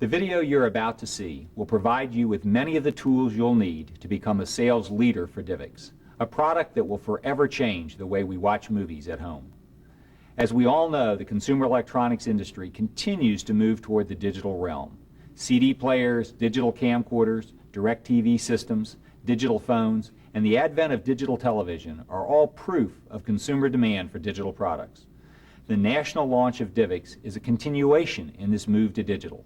The video you're about to see will provide you with many of the tools you'll need to become a sales leader for DIVX, a product that will forever change the way we watch movies at home. As we all know, the consumer electronics industry continues to move toward the digital realm. CD players, digital camcorders, DirecTV systems, digital phones, and the advent of digital television are all proof of consumer demand for digital products. The national launch of DIVX is a continuation in this move to digital.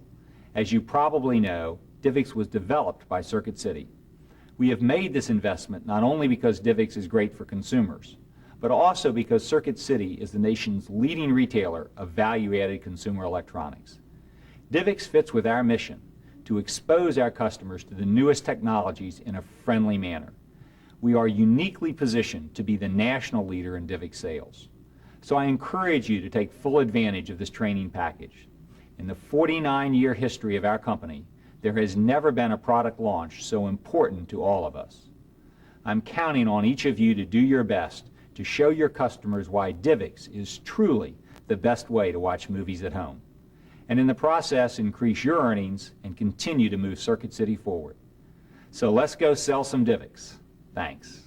As you probably know, DIVX was developed by Circuit City. We have made this investment not only because DIVX is great for consumers, but also because Circuit City is the nation's leading retailer of value-added consumer electronics. DIVX fits with our mission to expose our customers to the newest technologies in a friendly manner. We are uniquely positioned to be the national leader in DIVX sales. So I encourage you to take full advantage of this training package. In the 49-year history of our company, there has never been a product launch so important to all of us. I'm counting on each of you to do your best to show your customers why DIVX is truly the best way to watch movies at home, and in the process increase your earnings and continue to move Circuit City forward. So let's go sell some DIVX. Thanks.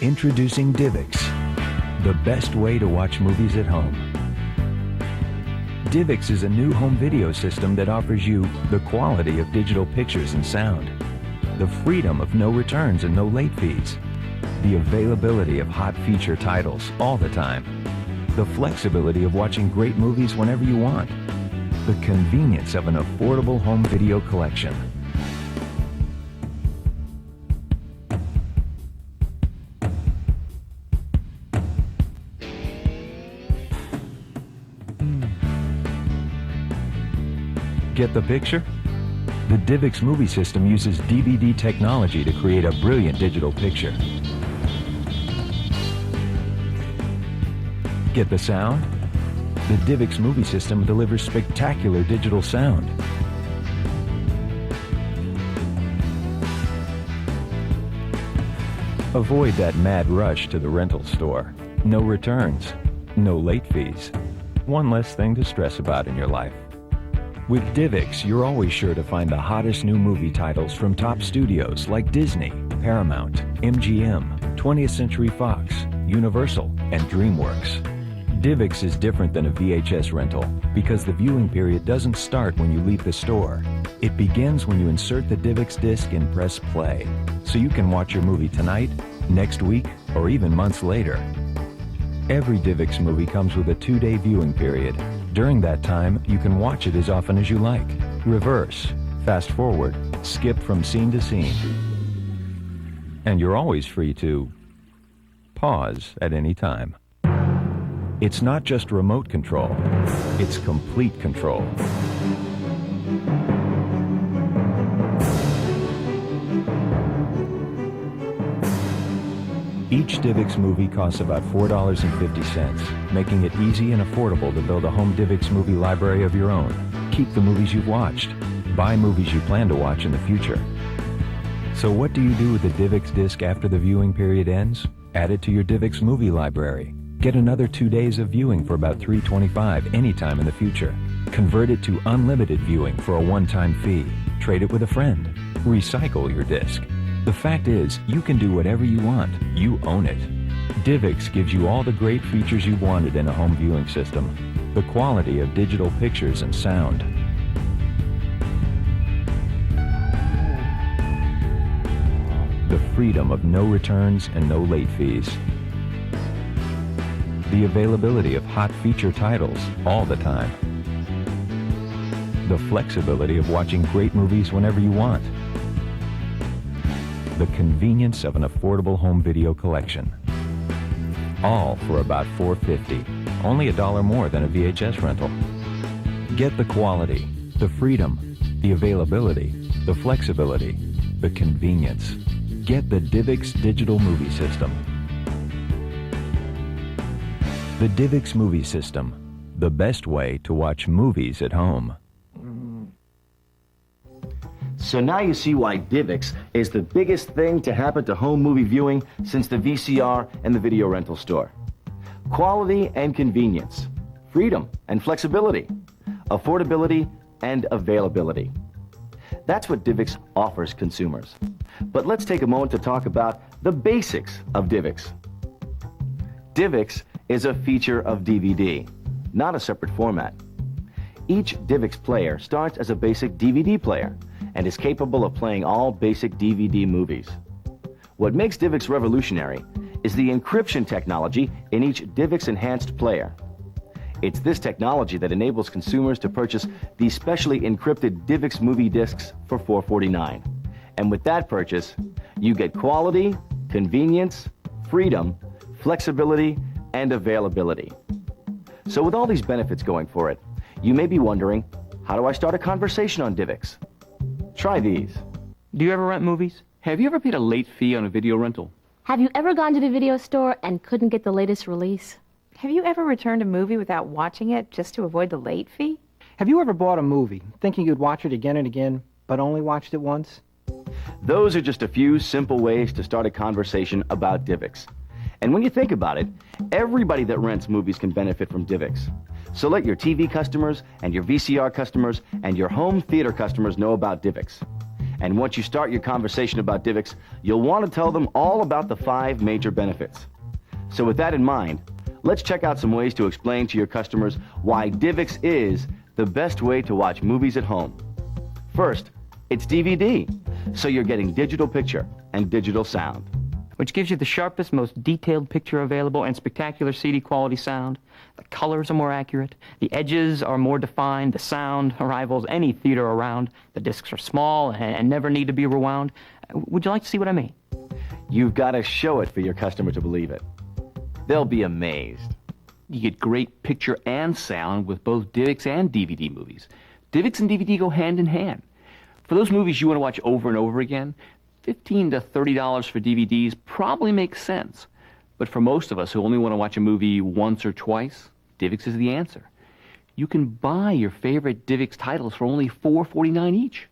Introducing DIVX, the best way to watch movies at home. DIVX is a new home video system that offers you the quality of digital pictures and sound, the freedom of no returns and no late fees, the availability of hot feature titles all the time, the flexibility of watching great movies whenever you want, the convenience of an affordable home video collection. Get the picture? The DIVX movie system uses DVD technology to create a brilliant digital picture. Get the sound? The DIVX movie system delivers spectacular digital sound. Avoid that mad rush to the rental store. No returns, no late fees. One less thing to stress about in your life. With DIVX, you're always sure to find the hottest new movie titles from top studios like Disney, Paramount, MGM, 20th Century Fox, Universal, and DreamWorks. DIVX is different than a VHS rental because the viewing period doesn't start when you leave the store. It begins when you insert the DIVX disc and press play, so you can watch your movie tonight, next week, or even months later. Every DIVX movie comes with a 2-day viewing period. During that time, you can watch it as often as you like. Reverse, fast forward, skip from scene to scene. And you're always free to pause at any time. It's not just remote control, it's complete control. Each DIVX movie costs about $4.50, making it easy and affordable to build a home DIVX movie library of your own. Keep the movies you've watched. Buy movies you plan to watch in the future. So what do you do with the DIVX disc after the viewing period ends? Add it to your DIVX movie library. Get another 2 days of viewing for about $3.25 anytime in the future. Convert it to unlimited viewing for a one-time fee. Trade it with a friend. Recycle your disc. The fact is, you can do whatever you want. You own it. DIVX gives you all the great features you wanted in a home viewing system. The quality of digital pictures and sound. The freedom of no returns and no late fees. The availability of hot feature titles all the time. The flexibility of watching great movies whenever you want. The convenience of an affordable home video collection. All for about $4.50, only $1 more than a VHS rental. Get the quality, the freedom, the availability, the flexibility, the convenience. Get the DIVX digital movie system. The DIVX movie system, the best way to watch movies at home. So now you see why DIVX is the biggest thing to happen to home movie viewing since the VCR and the video rental store. Quality and convenience, freedom and flexibility, affordability and availability. That's what DIVX offers consumers. But let's take a moment to talk about the basics of DIVX. DIVX is a feature of DVD, not a separate format. Each DIVX player starts as a basic DVD player and is capable of playing all basic DVD movies. What makes DIVX revolutionary is the encryption technology in each DIVX enhanced player. It's this technology that enables consumers to purchase these specially encrypted DIVX movie discs for $4.49. And with that purchase, you get quality, convenience, freedom, flexibility, and availability. So with all these benefits going for it, you may be wondering, how do I start a conversation on DIVX? Try these. Do you ever rent movies? Have you ever paid a late fee on a video rental? Have you ever gone to the video store and couldn't get the latest release? Have you ever returned a movie without watching it just to avoid the late fee? Have you ever bought a movie thinking you'd watch it again and again, but only watched it once? Those are just a few simple ways to start a conversation about DIVX. And when you think about it, everybody that rents movies can benefit from DIVX. So let your TV customers and your VCR customers and your home theater customers know about DIVX. And once you start your conversation about DIVX, you'll want to tell them all about the 5 major benefits. So with that in mind, let's check out some ways to explain to your customers why DIVX is the best way to watch movies at home. First, it's DVD, so you're getting digital picture and digital sound. Which gives you the sharpest, most detailed picture available and spectacular CD quality sound. The colors are more accurate, the edges are more defined, the sound rivals any theater around, the discs are small and never need to be rewound. Would you like to see what I mean? You've got to show it for your customer to believe it. They'll be amazed. You get great picture and sound with both DIVX and DVD movies. DIVX and DVD go hand in hand. For those movies you want to watch over and over again, $15 to $30 for DVDs probably makes sense. But for most of us who only want to watch a movie once or twice, DIVX is the answer. You can buy your favorite DIVX titles for only $4.49 each.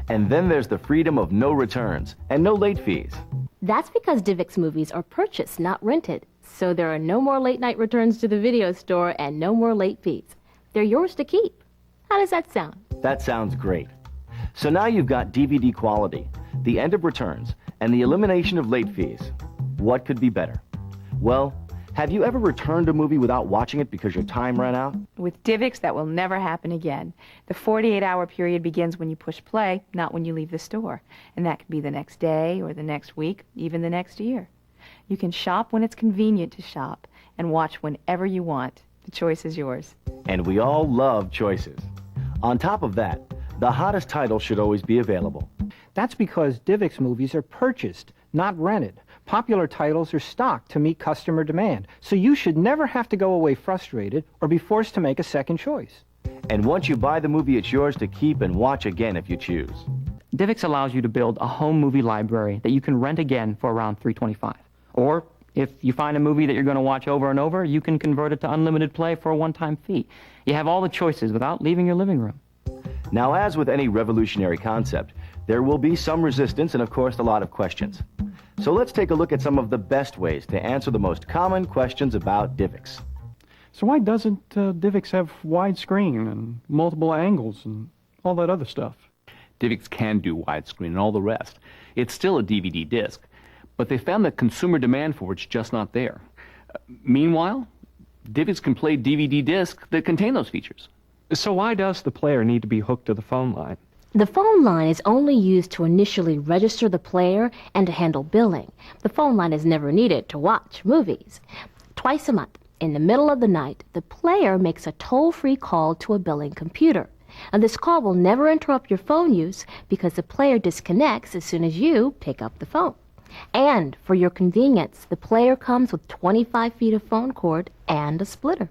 And then there's the freedom of no returns and no late fees. That's because DIVX movies are purchased, not rented. So there are no more late night returns to the video store and no more late fees. They're yours to keep. How does that sound? That sounds great. So now you've got DVD quality, the end of returns, and the elimination of late fees. What could be better? Well, have you ever returned a movie without watching it because your time ran out? With DIVX, that will never happen again. The 48-hour period begins when you push play, not when you leave the store. And that could be the next day or the next week, even the next year. You can shop when it's convenient to shop and watch whenever you want. The choice is yours. And we all love choices. On top of that, the hottest title should always be available. That's because DIVX movies are purchased, not rented. Popular titles are stocked to meet customer demand, so you should never have to go away frustrated or be forced to make a second choice. And once you buy the movie, it's yours to keep and watch again if you choose. DIVX allows you to build a home movie library that you can rent again for around $3.25. Or if you find a movie that you're going to watch over and over, you can convert it to unlimited play for a one-time fee. You have all the choices without leaving your living room. Now, as with any revolutionary concept, there will be some resistance and, of course, a lot of questions. So let's take a look at some of the best ways to answer the most common questions about DIVX. So why doesn't DIVX have widescreen and multiple angles and all that other stuff? DIVX can do widescreen and all the rest. It's still a DVD disc, but they found that consumer demand for it's just not there. Meanwhile, DIVX can play DVD discs that contain those features. So why does the player need to be hooked to the phone line? The phone line is only used to initially register the player and to handle billing. The phone line is never needed to watch movies. Twice a month, in the middle of the night, the player makes a toll-free call to a billing computer. And this call will never interrupt your phone use because the player disconnects as soon as you pick up the phone. And for your convenience, the player comes with 25 feet of phone cord and a splitter.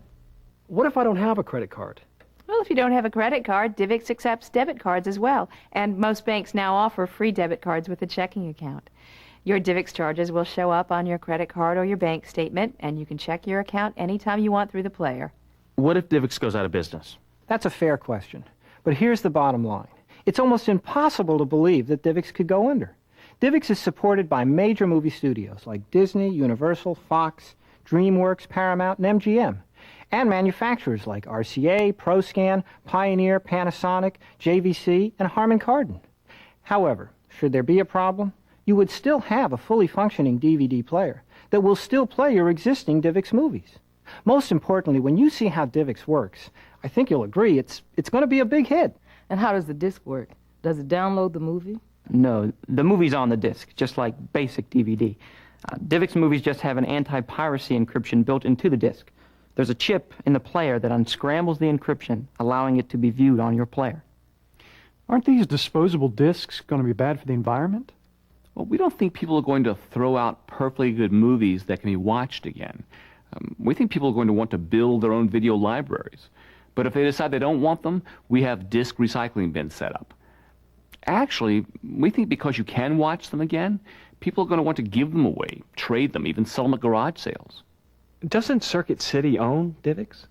What if I don't have a credit card? Well, if you don't have a credit card, DIVX accepts debit cards as well. And most banks now offer free debit cards with a checking account. Your DIVX charges will show up on your credit card or your bank statement, and you can check your account anytime you want through the player. What if DIVX goes out of business? That's a fair question. But here's the bottom line. It's almost impossible to believe that DIVX could go under. DIVX is supported by major movie studios like Disney, Universal, Fox, DreamWorks, Paramount, and MGM, and manufacturers like RCA, ProScan, Pioneer, Panasonic, JVC, and Harman Kardon. However, should there be a problem, you would still have a fully functioning DVD player that will still play your existing DIVX movies. Most importantly, when you see how DIVX works, I think you'll agree it's going to be a big hit. And how does the disc work? Does it download the movie? No, the movie's on the disc, just like basic DVD. DIVX movies just have an anti-piracy encryption built into the disc. There's a chip in the player that unscrambles the encryption, allowing it to be viewed on your player. Aren't these disposable discs going to be bad for the environment? Well, we don't think people are going to throw out perfectly good movies that can be watched again. We think people are going to want to build their own video libraries. But if they decide they don't want them, we have disc recycling bins set up. Actually, we think because you can watch them again, people are going to want to give them away, trade them, even sell them at garage sales. Doesn't Circuit City own DIVX?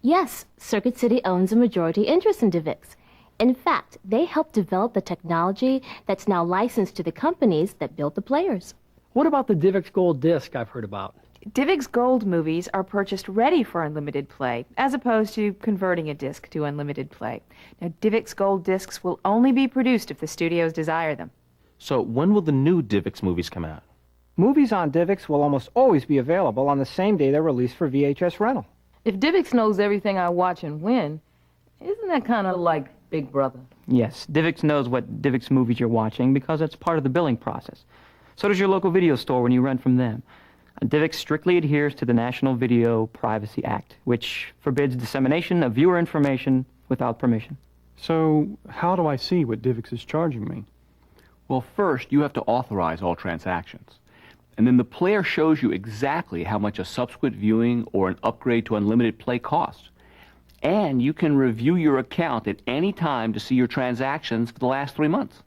Yes, Circuit City owns a majority interest in DIVX. In fact, they helped develop the technology that's now licensed to the companies that built the players. What about the DIVX Gold disc I've heard about? DIVX Gold movies are purchased ready for unlimited play, as opposed to converting a disc to unlimited play. Now, DIVX Gold discs will only be produced if the studios desire them. So when will the new DIVX movies come out? Movies on DIVX will almost always be available on the same day they're released for VHS rental. If DIVX knows everything I watch and when, isn't that kind of like Big Brother? Yes, DIVX knows what DIVX movies you're watching because it's part of the billing process. So does your local video store when you rent from them. DIVX strictly adheres to the National Video Privacy Act, which forbids dissemination of viewer information without permission. So how do I see what DIVX is charging me? Well, first, you have to authorize all transactions. And then the player shows you exactly how much a subsequent viewing or an upgrade to unlimited play costs. And you can review your account at any time to see your transactions for the last 3 months.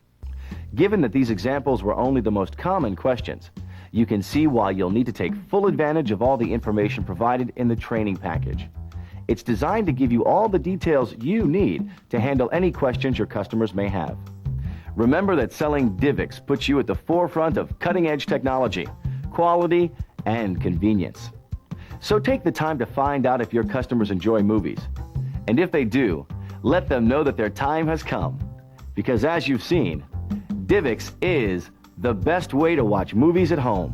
Given that these examples were only the most common questions, you can see why you'll need to take full advantage of all the information provided in the training package. It's designed to give you all the details you need to handle any questions your customers may have. Remember that selling DIVX puts you at the forefront of cutting-edge technology, quality, and convenience. So take the time to find out if your customers enjoy movies. And if they do, let them know that their time has come. Because as you've seen, DIVX is the best way to watch movies at home.